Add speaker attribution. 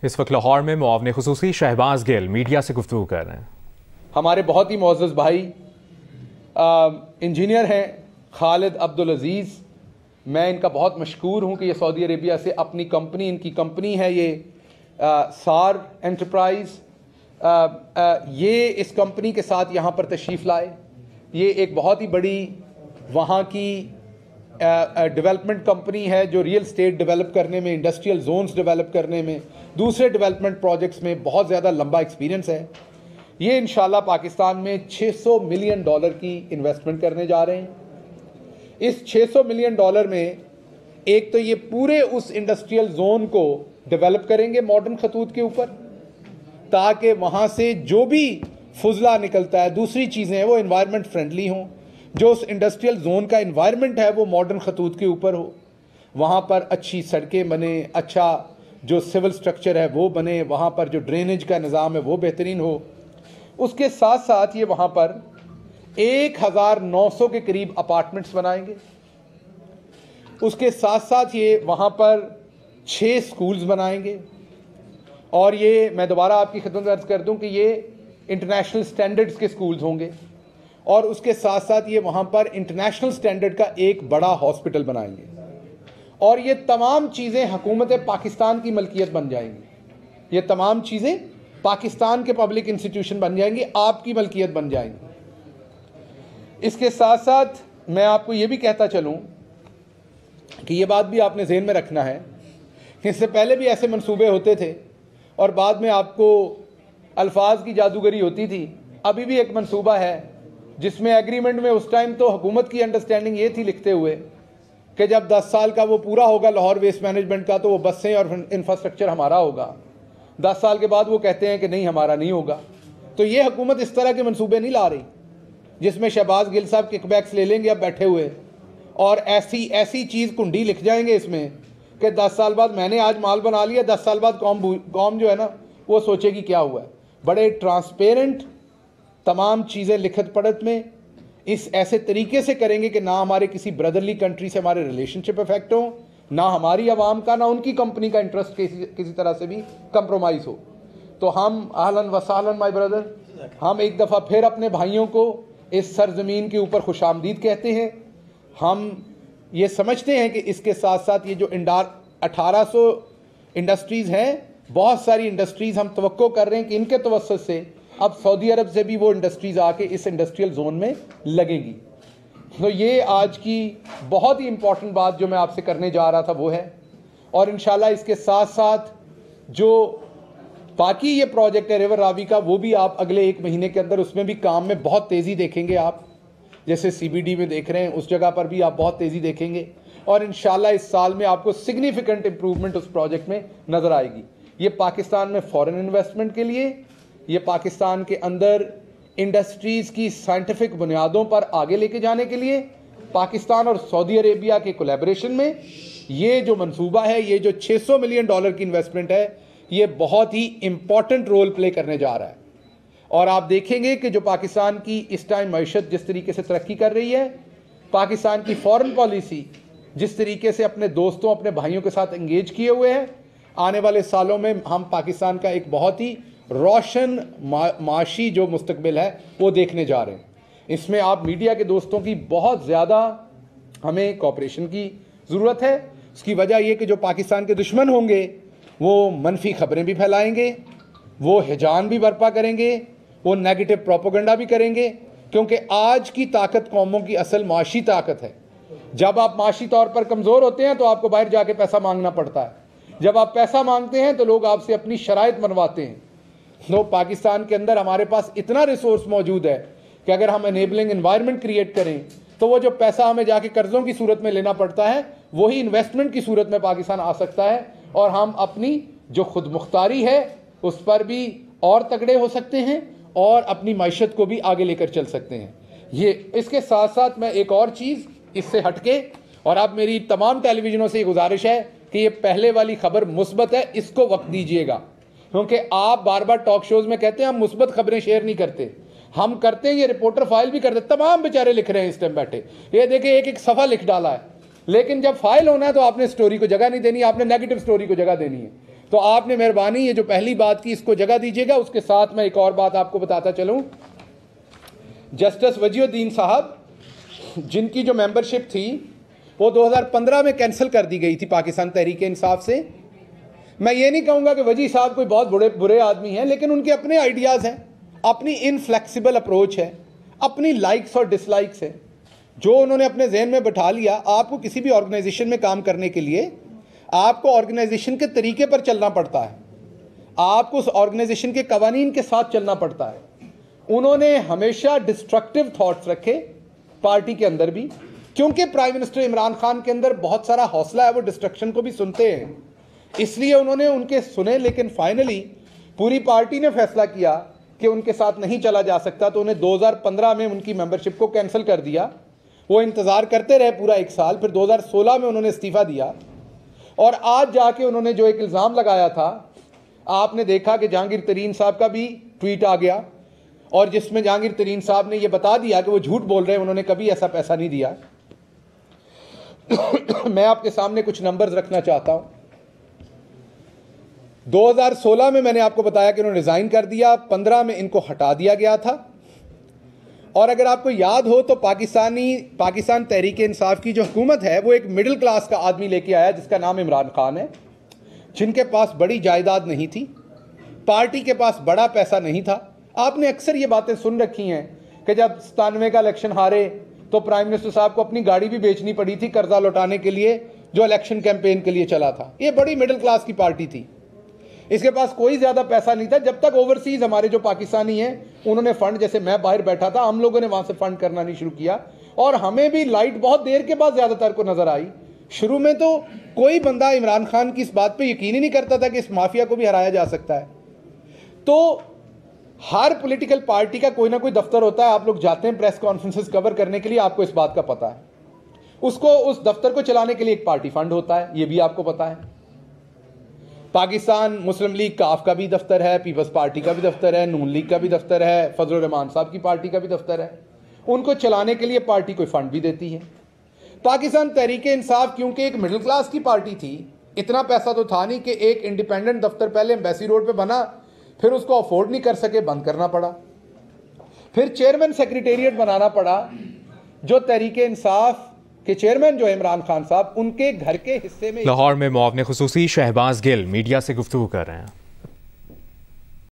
Speaker 1: इस वक्त लाहौर में मुआवने खुसूसी शहबाज गिल मीडिया से गुफ्तगू कर रहे हैं।
Speaker 2: हमारे बहुत ही मोअज़्ज़ज़ भाई इंजीनियर हैं खालिद अब्दुल अज़ीज़, मैं इनका बहुत मशकूर हूँ कि ये सऊदी अरेबिया से अपनी कंपनी, इनकी कंपनी है ये सार एंटरप्राइज़, ये इस कंपनी के साथ यहाँ पर तशरीफ़ लाए। ये एक बहुत ही बड़ी वहाँ की डेवलपमेंट कंपनी है जो रियल स्टेट डेवलप करने में, इंडस्ट्रियल जोन्स डेवलप करने में, दूसरे डेवलपमेंट प्रोजेक्ट्स में बहुत ज़्यादा लंबा एक्सपीरियंस है। ये इंशाल्लाह पाकिस्तान में $600 मिलियन की इन्वेस्टमेंट करने जा रहे हैं। इस $600 मिलियन में एक तो ये पूरे उस इंडस्ट्रियल जोन को डेवलप करेंगे मॉडर्न खतूत के ऊपर, ताकि वहाँ से जो भी फुजला निकलता है, दूसरी चीज़ें हैं, वो इन्वायरमेंट फ्रेंडली हों। जो उस इंडस्ट्रियल जोन का इन्वायरमेंट है वो मॉडर्न खतूत के ऊपर हो, वहाँ पर अच्छी सड़कें बने, अच्छा जो सिविल स्ट्रक्चर है वो बने, वहाँ पर जो ड्रेनेज का निज़ाम है वो बेहतरीन हो। उसके साथ साथ ये वहाँ पर 1900 के करीब अपार्टमेंट्स बनाएंगे। उसके साथ साथ ये वहाँ पर 6 स्कूल्स बनाएंगे। और ये मैं दोबारा आपकी खिदमत में अर्ज़ कर दूँ कि ये इंटरनेशनल स्टैंडर्ड्स के स्कूल्स होंगे। और उसके साथ साथ ये वहाँ पर इंटरनेशनल स्टैंडर्ड का एक बड़ा हॉस्पिटल बनाएंगे। और ये तमाम चीज़ें हुकूमत पाकिस्तान की मलकियत बन जाएंगी। ये तमाम चीज़ें पाकिस्तान के पब्लिक इंस्टीट्यूशन बन जाएंगी, आपकी मलकियत बन जाएंगी। इसके साथ साथ मैं आपको ये भी कहता चलूँ कि ये बात भी आपने ज़हन में रखना है कि इससे पहले भी ऐसे मंसूबे होते थे और बाद में आपको अल्फाज की जादूगरी होती थी। अभी भी एक मंसूबा है जिसमें एग्रीमेंट में उस टाइम तो हुकूमत की अंडरस्टैंडिंग ये थी लिखते हुए कि जब 10 साल का वो पूरा होगा लाहौर वेस्ट मैनेजमेंट का, तो वो बसें और इंफ्रास्ट्रक्चर हमारा होगा। 10 साल के बाद वो कहते हैं कि नहीं, हमारा नहीं होगा। तो ये हुकूमत इस तरह के मंसूबे नहीं ला रही जिसमें शहबाज गिल साहब किकबैक्स ले लेंगे अब बैठे हुए और ऐसी चीज़ कुंडी लिख जाएंगे इसमें कि 10 साल बाद मैंने आज माल बना लिया, 10 साल बाद कौम जो है ना वो सोचेगी क्या हुआ है। बड़े ट्रांसपेरेंट तमाम चीज़ें लिखत पढ़त में इस ऐसे तरीके से करेंगे कि ना हमारे किसी ब्रदरली कंट्री से हमारे रिलेशनशिप इफेक्ट हो, ना हमारी आवाम का, ना उनकी कंपनी का इंटरेस्ट किसी तरह से भी कंप्रोमाइज़ हो। तो हम आहलन व सहलन माय ब्रदर, हम एक दफ़ा फिर अपने भाइयों को इस सरजमीन के ऊपर खुशामदीद कहते हैं। हम ये समझते हैं कि इसके साथ साथ ये जो 1800 इंडस्ट्रीज़ हैं, बहुत सारी इंडस्ट्रीज़ हम तवक्को कर रहे हैं कि इनके तवस्सुत से अब सऊदी अरब से भी वो इंडस्ट्रीज़ आके इस इंडस्ट्रियल जोन में लगेगी। तो ये आज की बहुत ही इम्पॉर्टेंट बात जो मैं आपसे करने जा रहा था वो है। और इंशाल्लाह इसके साथ साथ जो बाकी ये प्रोजेक्ट है रिवर रावी का, वो भी आप अगले 1 महीने के अंदर उसमें भी काम में बहुत तेज़ी देखेंगे। आप जैसे CBD में देख रहे हैं, उस जगह पर भी आप बहुत तेज़ी देखेंगे। और इंशाल्लाह इस साल में आपको सिग्निफिकेंट इंप्रूवमेंट उस प्रोजेक्ट में नज़र आएगी। ये पाकिस्तान में फॉरेन इन्वेस्टमेंट के लिए, ये पाकिस्तान के अंदर इंडस्ट्रीज़ की साइंटिफिक बुनियादों पर आगे लेके जाने के लिए, पाकिस्तान और सऊदी अरेबिया के कोलैबोरेशन में ये जो मंसूबा है, ये जो $600 मिलियन की इन्वेस्टमेंट है, ये बहुत ही इम्पॉर्टेंट रोल प्ले करने जा रहा है। और आप देखेंगे कि जो पाकिस्तान की इस टाइम मईशत जिस तरीके से तरक्की कर रही है, पाकिस्तान की फॉरेन पॉलिसी जिस तरीके से अपने दोस्तों, अपने भाइयों के साथ एंगेज किए हुए हैं, आने वाले सालों में हम पाकिस्तान का एक बहुत ही रोशन माशी जो मुस्तकबिल है वो देखने जा रहे हैं। इसमें आप मीडिया के दोस्तों की बहुत ज़्यादा हमें कोऑपरेशन की ज़रूरत है। उसकी वजह ये कि जो पाकिस्तान के दुश्मन होंगे वो मनफी खबरें भी फैलाएंगे, वो हिजान भी बर्पा करेंगे, वो नेगेटिव प्रोपेगेंडा भी करेंगे। क्योंकि आज की ताकत कौमों की असल माशी ताकत है। जब आप माशी तौर पर कमज़ोर होते हैं तो आपको बाहर जाके पैसा मांगना पड़ता है। जब आप पैसा मांगते हैं तो लोग आपसे अपनी शराइत बनवाते हैं। तो पाकिस्तान के अंदर हमारे पास इतना रिसोर्स मौजूद है कि अगर हम एनेबलिंग एनवायरनमेंट क्रिएट करें तो वो जो पैसा हमें जाके कर्ज़ों की सूरत में लेना पड़ता है, वही इन्वेस्टमेंट की सूरत में पाकिस्तान आ सकता है। और हम अपनी जो खुद मुख्तारी है उस पर भी और तगड़े हो सकते हैं और अपनी मईशत को भी आगे लेकर चल सकते हैं। ये इसके साथ साथ मैं एक और चीज़ इससे हटके, और अब मेरी तमाम टेलीविजनों से गुजारिश है कि ये पहले वाली खबर मुस्बत है, इसको वक्त दीजिएगा। क्योंकि आप बार बार टॉक शोज़ में कहते हैं हम मुस्बत खबरें शेयर नहीं करते, हम करते हैं। ये रिपोर्टर फाइल भी करते, तमाम बेचारे लिख रहे हैं इस टाइम बैठे, ये देखिए एक एक सफ़ा लिख डाला है। लेकिन जब फाइल होना है तो आपने स्टोरी को जगह नहीं देनी, आपने नेगेटिव स्टोरी को जगह देनी है। तो आपने मेहरबानी ये जो पहली बात की इसको जगह दीजिएगा। उसके साथ मैं एक और बात आपको बताता चलूं, जस्टिस वजीउद्दीन साहब जिनकी जो मेंबरशिप थी वो 2015 में कैंसिल कर दी गई थी पाकिस्तान तहरीक इंसाफ से। मैं ये नहीं कहूँगा कि वजी साहब कोई बहुत बुरे आदमी हैं, लेकिन उनके अपने आइडियाज़ हैं, अपनी इनफ्लेक्सिबल अप्रोच है, अपनी लाइक्स और डिसलाइक्स है, जो उन्होंने अपने जहन में बैठा लिया। आपको किसी भी ऑर्गेनाइजेशन में काम करने के लिए आपको ऑर्गेनाइजेशन के तरीके पर चलना पड़ता है, आपको उस ऑर्गेनाइजेशन के कवानीन के साथ चलना पड़ता है। उन्होंने हमेशा डिस्ट्रक्टिव थॉट्स रखे पार्टी के अंदर भी, क्योंकि प्राइम मिनिस्टर इमरान खान के अंदर बहुत सारा हौसला है, वो डिस्ट्रक्शन को भी सुनते हैं, इसलिए उन्होंने उनके सुने। लेकिन फाइनली पूरी पार्टी ने फैसला किया कि उनके साथ नहीं चला जा सकता, तो उन्हें 2015 में उनकी मेंबरशिप को कैंसिल कर दिया। वो इंतज़ार करते रहे पूरा 1 साल, फिर 2016 में उन्होंने इस्तीफ़ा दिया। और आज जाके उन्होंने जो एक इल्ज़ाम लगाया था, आपने देखा कि जहांगीर तरीन साहब का भी ट्वीट आ गया, और जिसमें जहांगीर तरीन साहब ने यह बता दिया कि वो झूठ बोल रहे हैं, उन्होंने कभी ऐसा पैसा नहीं दिया। मैं आपके सामने कुछ नंबर्स रखना चाहता हूं। 2016 में मैंने आपको बताया कि उन्होंने रिजाइन कर दिया, 15 में इनको हटा दिया गया था। और अगर आपको याद हो तो पाकिस्तान तहरीक इंसाफ की जो हुकूमत है वो एक मिडिल क्लास का आदमी लेके आया जिसका नाम इमरान खान है, जिनके पास बड़ी जायदाद नहीं थी, पार्टी के पास बड़ा पैसा नहीं था। आपने अक्सर ये बातें सुन रखी हैं कि जब 97 का इलेक्शन हारे तो प्राइम मिनिस्टर साहब को अपनी गाड़ी भी बेचनी पड़ी थी कर्जा लौटाने के लिए, जो इलेक्शन कैंपेन के लिए चला था। ये बड़ी मिडिल क्लास की पार्टी थी, इसके पास कोई ज्यादा पैसा नहीं था। जब तक ओवरसीज हमारे जो पाकिस्तानी हैं उन्होंने फंड, जैसे मैं बाहर बैठा था, हम लोगों ने वहां से फंड करना नहीं शुरू किया, और हमें भी लाइट बहुत देर के बाद ज्यादातर को नजर आई। शुरू में तो कोई बंदा इमरान खान की इस बात पे यकीन ही नहीं करता था कि इस माफिया को भी हराया जा सकता है। तो हर पॉलिटिकल पार्टी का कोई ना कोई दफ्तर होता है, आप लोग जाते हैं प्रेस कॉन्फ्रेंसेस कवर करने के लिए, आपको इस बात का पता है। उसको उस दफ्तर को चलाने के लिए एक पार्टी फंड होता है, ये भी आपको पता है। पाकिस्तान मुस्लिम लीग काफ का भी दफ्तर है, पीपल्स पार्टी का भी दफ्तर है, नून लीग का भी दफ्तर है, फजल रहमान साहब की पार्टी का भी दफ्तर है। उनको चलाने के लिए पार्टी कोई फंड भी देती है। पाकिस्तान तहरीक इंसाफ क्योंकि एक मिडिल क्लास की पार्टी थी, इतना पैसा तो था नहीं कि एक इंडिपेंडेंट दफ्तर पहले एम्बेसी रोड पे बना, फिर उसको अफोर्ड नहीं कर सके, बंद करना पड़ा, फिर चेयरमैन सेक्रेटेरिएट बनाना पड़ा, जो तहरीक इंसाफ के चेयरमैन जो इमरान खान साहब, उनके घर के हिस्से में।
Speaker 1: लाहौर में मुआवने खुसूसी शहबाज गिल मीडिया से गुफ्तगू कर रहे हैं।